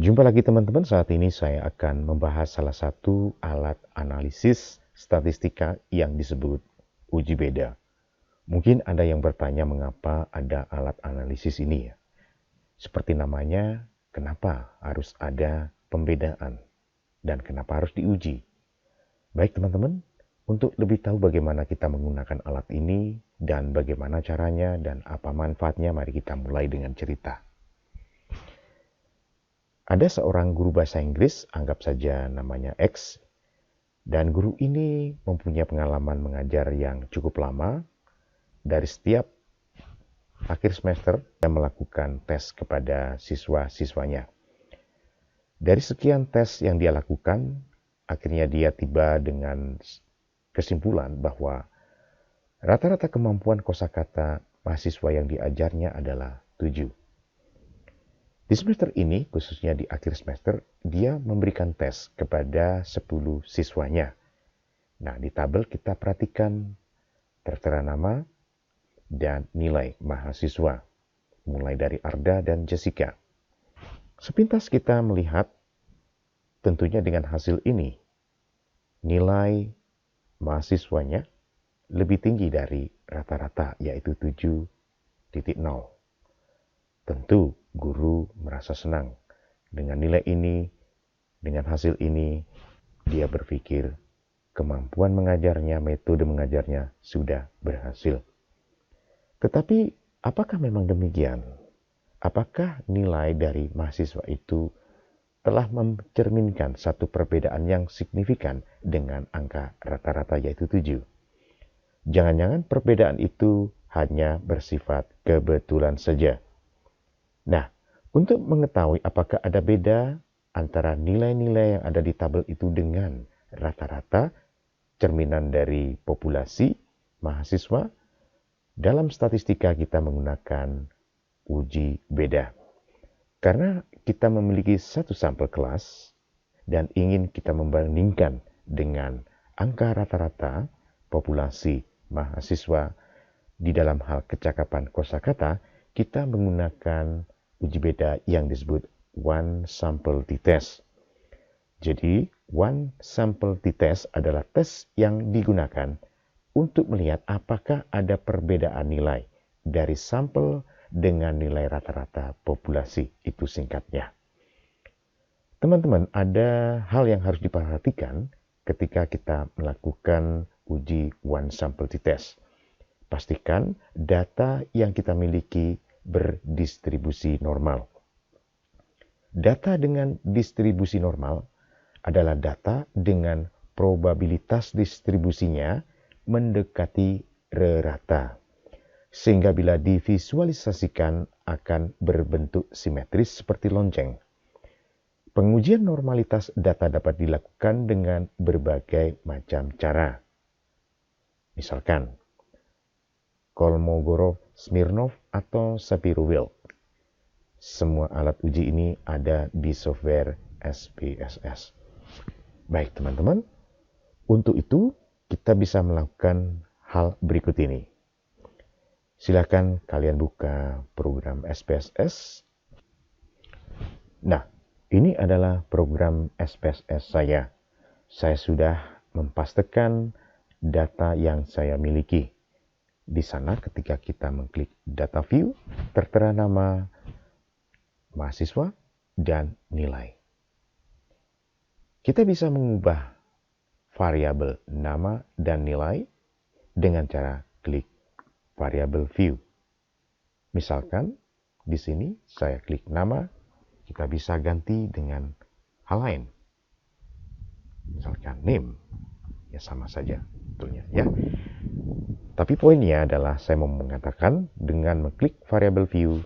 Jumpa lagi teman-teman, saat ini saya akan membahas salah satu alat analisis statistika yang disebut uji beda. Mungkin ada yang bertanya mengapa ada alat analisis ini ya. Seperti namanya, kenapa harus ada pembedaan dan kenapa harus diuji? Baik teman-teman, untuk lebih tahu bagaimana kita menggunakan alat ini dan bagaimana caranya dan apa manfaatnya, mari kita mulai dengan cerita. Ada seorang guru bahasa Inggris, anggap saja namanya X, dan guru ini mempunyai pengalaman mengajar yang cukup lama. Dari setiap akhir semester, dia melakukan tes kepada siswa-siswanya. Dari sekian tes yang dia lakukan, akhirnya dia tiba dengan kesimpulan bahwa rata-rata kemampuan kosakata mahasiswa yang diajarnya adalah 7. Di semester ini, khususnya di akhir semester, dia memberikan tes kepada 10 siswanya. Nah, di tabel kita perhatikan tertera nama dan nilai mahasiswa, mulai dari Arda dan Jessica. Sepintas kita melihat, tentunya dengan hasil ini, nilai mahasiswanya lebih tinggi dari rata-rata, yaitu 7.0. Tentu guru merasa senang dengan nilai ini, dengan hasil ini. Dia berpikir kemampuan mengajarnya, metode mengajarnya sudah berhasil. Tetapi apakah memang demikian? Apakah nilai dari mahasiswa itu telah mencerminkan satu perbedaan yang signifikan dengan angka rata-rata, yaitu 7? Jangan-jangan perbedaan itu hanya bersifat kebetulan saja. Nah, untuk mengetahui apakah ada beda antara nilai-nilai yang ada di tabel itu dengan rata-rata, cerminan dari populasi mahasiswa, dalam statistika kita menggunakan uji beda. Karena kita memiliki satu sampel kelas dan ingin kita membandingkan dengan angka rata-rata populasi mahasiswa di dalam hal kecakapan kosakata, kita menggunakan uji beda yang disebut one sample t-test. Jadi, one sample t-test adalah tes yang digunakan untuk melihat apakah ada perbedaan nilai dari sampel dengan nilai rata-rata populasi, itu singkatnya. Teman-teman, ada hal yang harus diperhatikan ketika kita melakukan uji one sample t-test. Pastikan data yang kita miliki berdistribusi normal. Data dengan distribusi normal adalah data dengan probabilitas distribusinya mendekati rata, sehingga bila divisualisasikan akan berbentuk simetris seperti lonceng. Pengujian normalitas data dapat dilakukan dengan berbagai macam cara. Misalkan, Kolmogorov, Smirnov, atau Shapiro-Wilk. Semua alat uji ini ada di software SPSS. Baik teman-teman, untuk itu kita bisa melakukan hal berikut ini. Silakan kalian buka program SPSS. Nah, ini adalah program SPSS saya. Saya sudah mempastekan data yang saya miliki. Di sana ketika kita mengklik data view, tertera nama mahasiswa dan nilai. Kita bisa mengubah variabel nama dan nilai dengan cara klik variabel view. Misalkan di sini saya klik nama, kita bisa ganti dengan hal lain. Misalkan name, ya sama saja betulnya ya. Tapi poinnya adalah saya mau mengatakan dengan mengklik variabel view,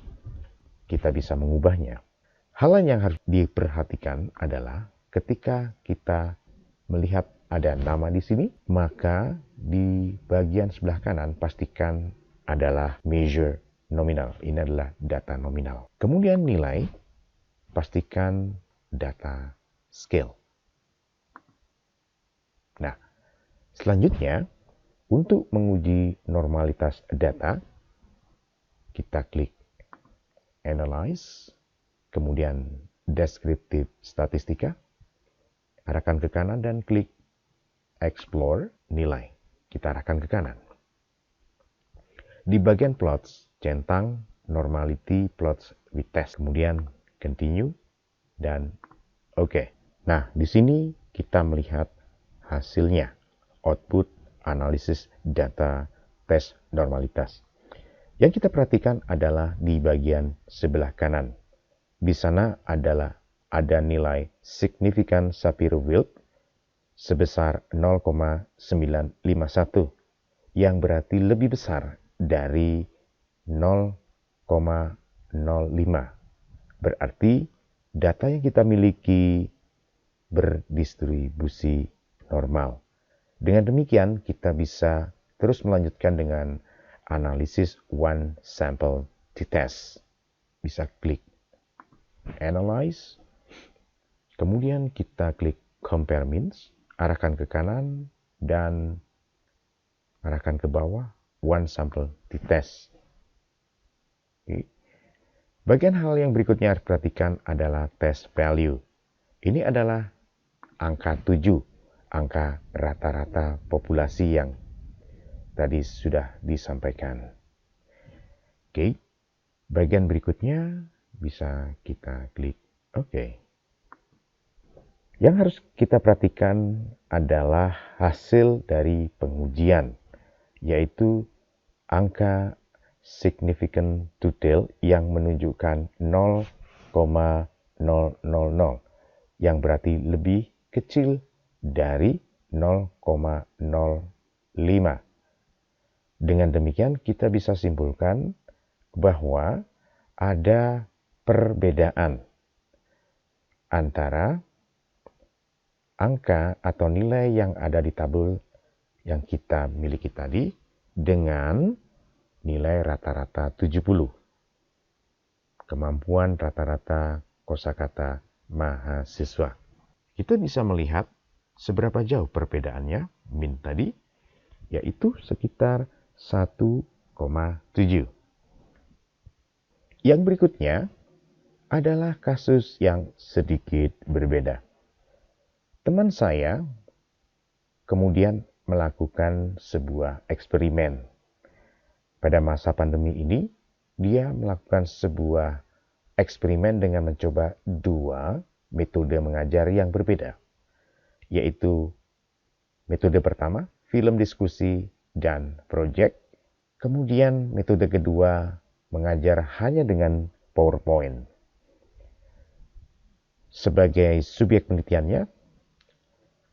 kita bisa mengubahnya. Hal lain yang harus diperhatikan adalah ketika kita melihat ada nama di sini, maka di bagian sebelah kanan pastikan adalah measure nominal. Ini adalah data nominal. Kemudian nilai, pastikan data scale. Nah, selanjutnya untuk menguji normalitas data, kita klik Analyze, kemudian deskriptif statistika, arahkan ke kanan dan klik explore nilai. Kita arahkan ke kanan. Di bagian plots, centang normality plots with test, kemudian continue dan oke. Nah, di sini kita melihat hasilnya, output analisis data tes normalitas. Yang kita perhatikan adalah di bagian sebelah kanan. Di sana ada nilai signifikan Shapiro-Wilk sebesar 0,951 yang berarti lebih besar dari 0,05. Berarti data yang kita miliki berdistribusi normal. Dengan demikian kita bisa terus melanjutkan dengan analisis one sample t-test. Bisa klik analyze, kemudian kita klik compare means, arahkan ke kanan dan arahkan ke bawah one sample t-test. Bagian hal yang berikutnya harus perhatikan adalah test value. Ini adalah angka 7, angka rata-rata populasi yang tadi sudah disampaikan. Oke, bagian berikutnya bisa kita klik OK. Yang harus kita perhatikan adalah hasil dari pengujian, yaitu angka significant to tail yang menunjukkan 0,000, yang berarti lebih kecil dari 0,05. Dengan demikian kita bisa simpulkan bahwa ada perbedaan antara angka atau nilai yang ada di tabel yang kita miliki tadi dengan nilai rata-rata 70. Kemampuan rata-rata kosakata mahasiswa. Kita bisa melihat seberapa jauh perbedaannya min tadi, yaitu sekitar 1,7. Yang berikutnya adalah kasus yang sedikit berbeda. Teman saya kemudian melakukan sebuah eksperimen. Pada masa pandemi ini, dia melakukan sebuah eksperimen dengan mencoba 2 metode mengajar yang berbeda, yaitu metode pertama, film diskusi dan proyek. Kemudian metode kedua, mengajar hanya dengan PowerPoint. Sebagai subjek penelitiannya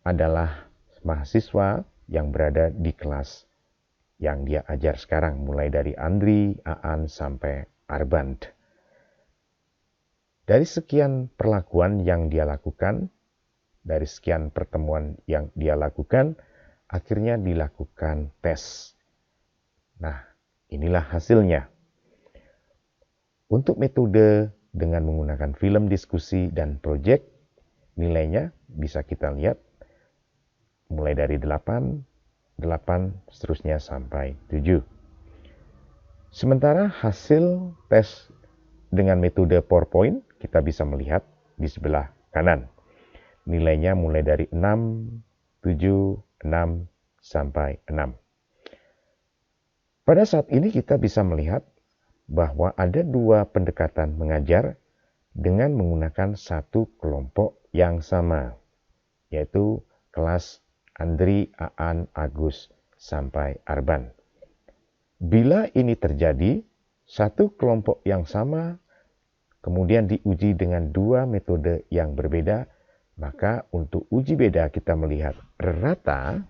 adalah mahasiswa yang berada di kelas yang dia ajar sekarang, mulai dari Andri, Aan, sampai Arband. Dari sekian perlakuan yang dia lakukan, dari sekian pertemuan yang dia lakukan, akhirnya dilakukan tes. Nah, inilah hasilnya. Untuk metode dengan menggunakan film diskusi dan proyek, nilainya bisa kita lihat mulai dari 8, seterusnya sampai 7. Sementara hasil tes dengan metode PowerPoint kita bisa melihat di sebelah kanan. Nilainya mulai dari 6, 7, 6, sampai 6. Pada saat ini kita bisa melihat bahwa ada 2 pendekatan mengajar dengan menggunakan satu kelompok yang sama, yaitu kelas Andri, Aan, Agus, sampai Arban. Bila ini terjadi, satu kelompok yang sama kemudian diuji dengan 2 metode yang berbeda, maka untuk uji beda kita melihat rata,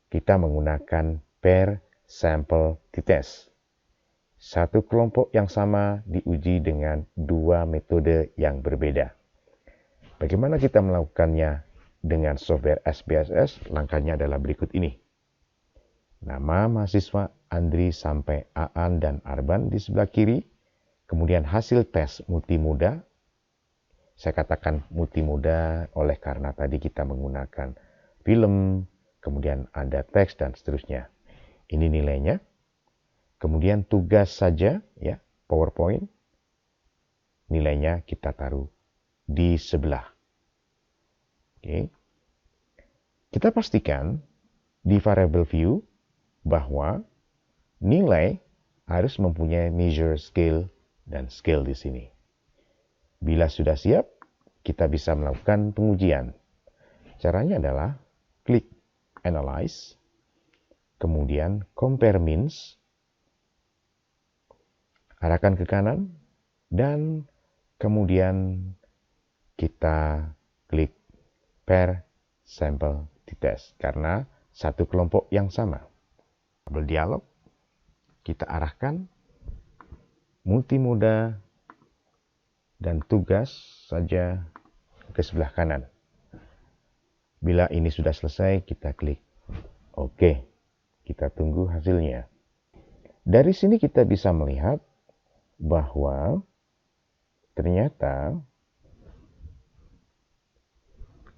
kita menggunakan per sample t-test. Satu kelompok yang sama diuji dengan 2 metode yang berbeda. Bagaimana kita melakukannya? Dengan software SPSS, langkahnya adalah berikut ini. Nama mahasiswa Andri sampai Aan dan Arban di sebelah kiri. Kemudian hasil tes multimoda. Saya katakan multimoda oleh karena tadi kita menggunakan film, kemudian ada teks dan seterusnya. Ini nilainya. Kemudian tugas saja, ya, PowerPoint. Nilainya kita taruh di sebelah. Oke. Kita pastikan di variable view bahwa nilai harus mempunyai measure scale dan scale di sini. Bila sudah siap, kita bisa melakukan pengujian. Caranya adalah klik Analyze, kemudian Compare Means, arahkan ke kanan, dan kemudian kita klik Per Sample T-Test karena satu kelompok yang sama. Tabel dialog, kita arahkan multimoda dan tugas saja ke sebelah kanan. Bila ini sudah selesai, kita klik OK. Kita tunggu hasilnya. Dari sini kita bisa melihat bahwa ternyata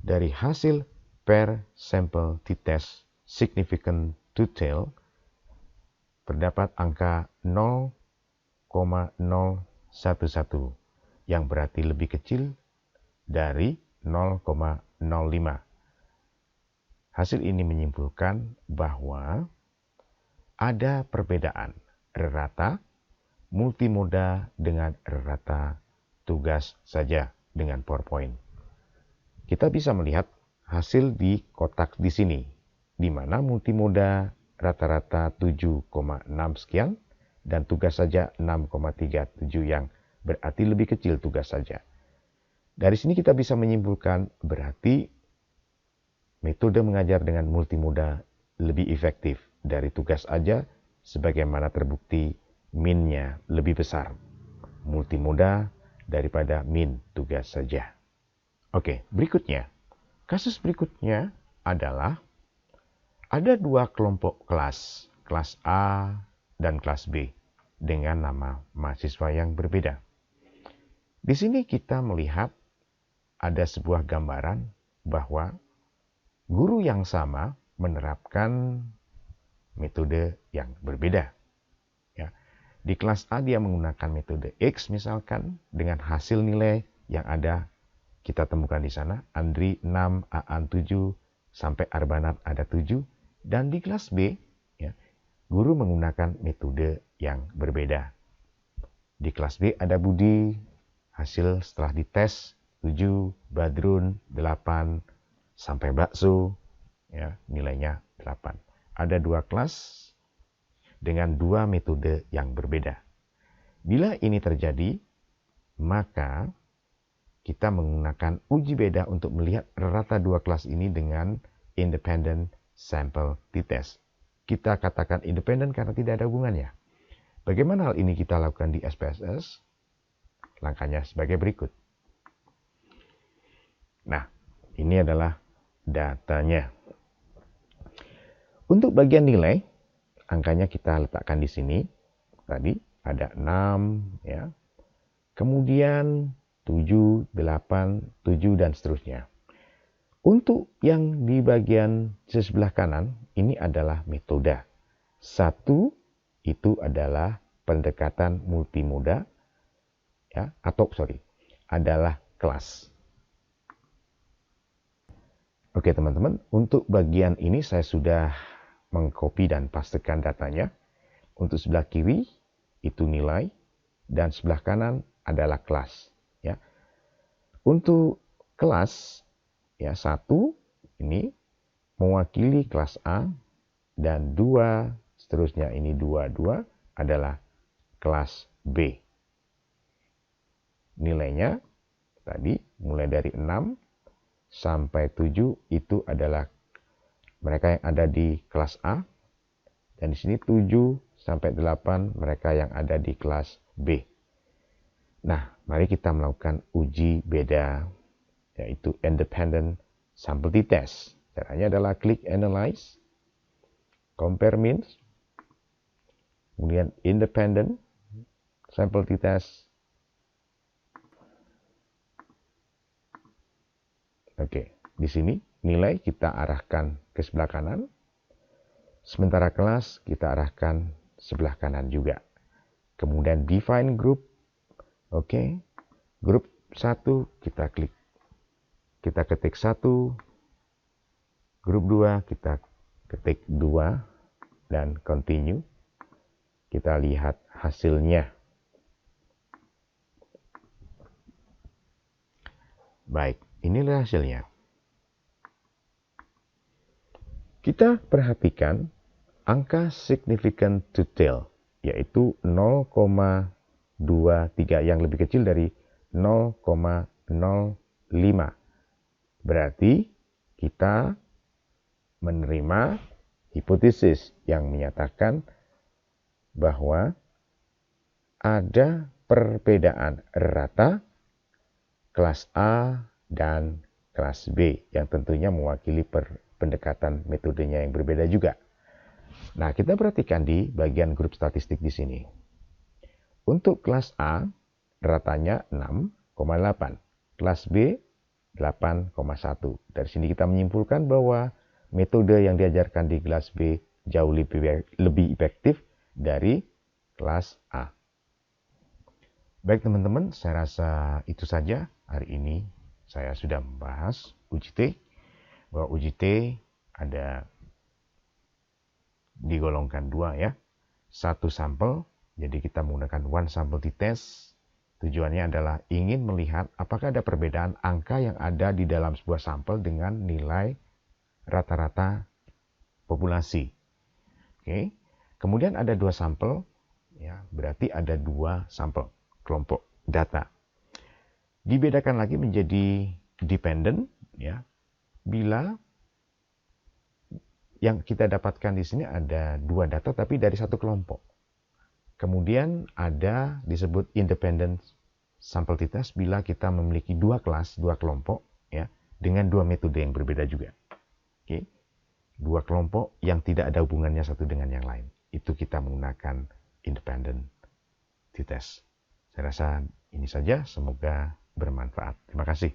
dari hasil per sample t-test significant to tail terdapat angka 0,011 yang berarti lebih kecil dari 0,05. Hasil ini menyimpulkan bahwa ada perbedaan rata multimoda dengan rata tugas saja dengan PowerPoint. Kita bisa melihat hasil di kotak di sini, di mana multimoda rata-rata 7,6 sekian dan tugas saja 6,37 yang berarti lebih kecil tugas saja. Dari sini kita bisa menyimpulkan berarti metode mengajar dengan multimoda lebih efektif dari tugas aja, sebagaimana terbukti min-nya lebih besar multimoda daripada min tugas saja. Oke, berikutnya. Kasus berikutnya adalah ada dua kelompok kelas, kelas A dan kelas B, dengan nama mahasiswa yang berbeda. Di sini kita melihat ada sebuah gambaran bahwa guru yang sama menerapkan metode yang berbeda. Ya. Di kelas A dia menggunakan metode X misalkan dengan hasil nilai yang ada kita temukan di sana. Andri 6, Aan 7, sampai Arbanat ada 7. Dan di kelas B, ya, guru menggunakan metode yang berbeda. Di kelas B ada Budi, hasil setelah dites 7, Badrun 8, sampai Bakso, ya, nilainya 8. Ada dua kelas dengan dua metode yang berbeda. Bila ini terjadi, maka kita menggunakan uji beda untuk melihat rata dua kelas ini dengan independent sample t-test. Kita katakan independen karena tidak ada hubungannya. Bagaimana hal ini kita lakukan di SPSS? Langkahnya sebagai berikut. Nah, ini adalah datanya. Untuk bagian nilai, angkanya kita letakkan di sini. Tadi ada 6, ya. Kemudian 7, 8, 7, dan seterusnya. Untuk yang di bagian sebelah kanan, ini adalah metode. 1 itu adalah pendekatan multimoda, ya, adalah kelas. Oke teman-teman, untuk bagian ini saya sudah mengcopy dan pastekan datanya. Untuk sebelah kiri itu nilai dan sebelah kanan adalah kelas. Ya. Untuk kelas, ya, 1 ini mewakili kelas A dan 2 seterusnya ini 2 adalah kelas B. Nilainya tadi mulai dari 6 sampai 7 itu adalah mereka yang ada di kelas A, dan di sini 7 sampai 8 mereka yang ada di kelas B. Nah, mari kita melakukan uji beda, yaitu independent sample t-test. Caranya adalah klik Analyze, Compare Means, kemudian Independent Sample t-test. Oke, di sini nilai kita arahkan ke sebelah kanan, sementara kelas kita arahkan sebelah kanan juga. Kemudian define group, oke, grup 1 kita klik, kita ketik 1, grup 2 kita ketik 2 dan continue. Kita lihat hasilnya. Baik, inilah hasilnya. Kita perhatikan angka significant to tail, yaitu 0,23 yang lebih kecil dari 0,05. Berarti kita menerima hipotesis yang menyatakan bahwa ada perbedaan rata kelas A dan kelas B yang tentunya mewakili pendekatan metodenya yang berbeda juga. Nah, kita perhatikan di bagian grup statistik di sini. Untuk kelas A, ratanya 6,8. Kelas B, 8,1. Dari sini kita menyimpulkan bahwa metode yang diajarkan di kelas B jauh lebih efektif dari kelas A. Baik teman-teman, saya rasa itu saja hari ini. Saya sudah membahas UJT, bahwa UJT ada digolongkan 2 ya. 1 sampel, jadi kita menggunakan one sample t-test. Tujuannya adalah ingin melihat apakah ada perbedaan angka yang ada di dalam sebuah sampel dengan nilai rata-rata populasi. Oke. Kemudian ada 2 sampel, ya, berarti ada 2 sampel kelompok data. Dibedakan lagi menjadi dependent, ya. Bila yang kita dapatkan di sini ada 2 data tapi dari 1 kelompok. Kemudian ada disebut independent sample t-test bila kita memiliki 2 kelas, 2 kelompok, ya, dengan 2 metode yang berbeda juga. Oke. 2 kelompok yang tidak ada hubungannya satu dengan yang lain. Itu kita menggunakan independent t-test. Saya rasa ini saja, semoga bermanfaat. Terima kasih.